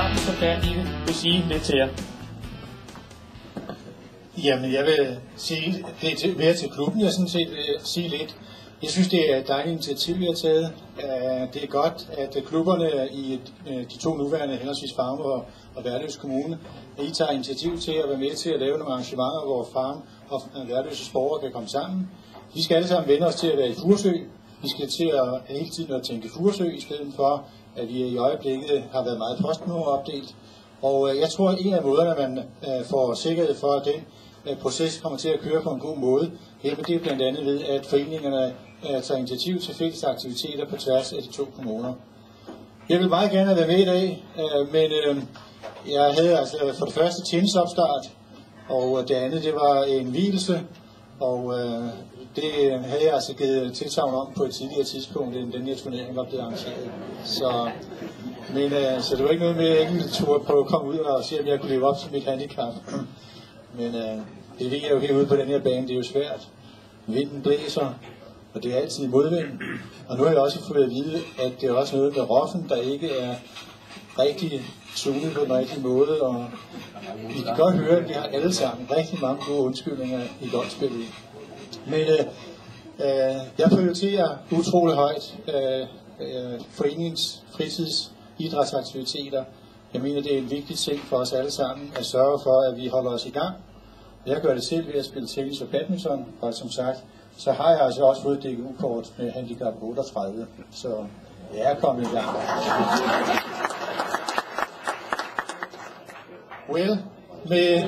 sammen, som gerne vil sige lidt til jer. Jamen, jeg vil sige lidt mere til klubben. Jeg sådan set vil sige lidt. Jeg synes, det er et dejligt initiativ, vi har taget. Det er godt, at klubberne i de to nuværende, henholdsvis Farum og Værløse Kommune, I tager initiativ til at være med til at lave nogle arrangementer, hvor Farum og Værløses borgere kan komme sammen. Vi skal alle sammen vende os til at være i Furesø. Vi skal til at hele tiden at tænke Furesø, i stedet for, at vi i øjeblikket har været meget postnummeropdelt. Og jeg tror, at en af måderne, man får sikkerhed for, at den proces kommer til at køre på en god måde, det er blandt andet ved, at foreningerne tager initiativ til fælles aktiviteter på tværs af de to kommuner. Jeg vil meget gerne være med i dag, men jeg havde altså for det første tjenesteopstart, og det andet det var en vielse, og det havde jeg altså givet tilsagn om på et tidligere tidspunkt, end den her turnering var blevet arrangeret. Så det var ikke noget med, at jeg ikke turde på at komme ud og se, om jeg kunne leve op til mit handicap. Men det ved jeg jo herude på den her bane, det er jo svært. Vinden blæser, og det er altid modvind. Og nu har jeg også fået at vide, at det er også noget med roffen, der ikke er rigtig tunet på den rigtige måde. Og vi kan godt høre, at vi har alle sammen rigtig mange gode undskyldninger i golfspillet. Men jeg prioriterer utrolig højt foreningens fritidsidrætsaktiviteter. Jeg mener, det er en vigtig ting for os alle sammen at sørge for, at vi holder os i gang. Jeg gør det selv ved at spille tennis og badminton, og som sagt, så har jeg altså også fået et DGU-kort med handicap 38, så jeg er kommet i gang. Well, med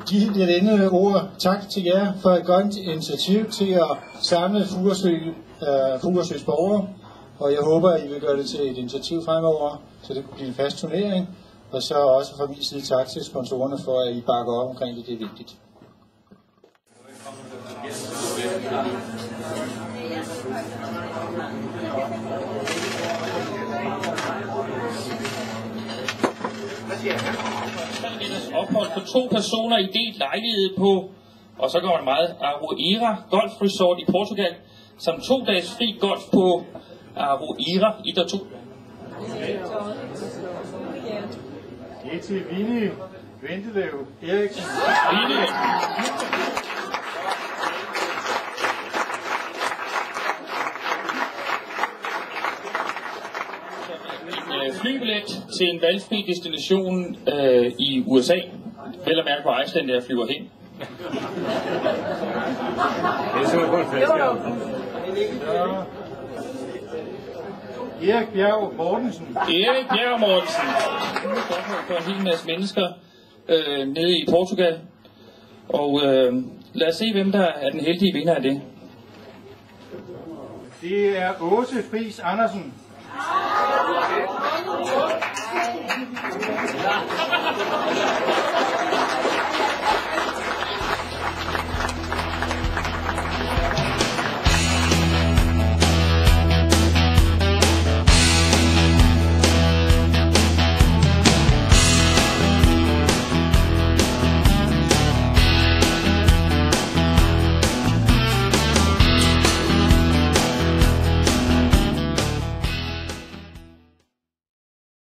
de ledende ord, tak til jer for et godt initiativ til at samle Furesøs borgere, og jeg håber, at I vil gøre det til et initiativ fremover, så det kan blive en fast turnering, og så også fra min side tak til sponsorerne for, at I bakker op omkring det, det er vigtigt. Ophold for 2 personer i delt lejlighed på, og så går man meget, Aroeira Golf Resort i Portugal, samt 2 dages fri golf på Aroeira i der 2. Det er til Vinny Ventelev Eriksen. Flybillet til en valgfri destination i USA. Vel at mærke på Iceland, der flyver hen. Erik Bjerg Mortensen. Erik Bjerg Mortensen. For en hel masse mennesker nede i Portugal. Og lad os se, hvem der er den heldige vinder af det. Det er Åse Friis Andersen.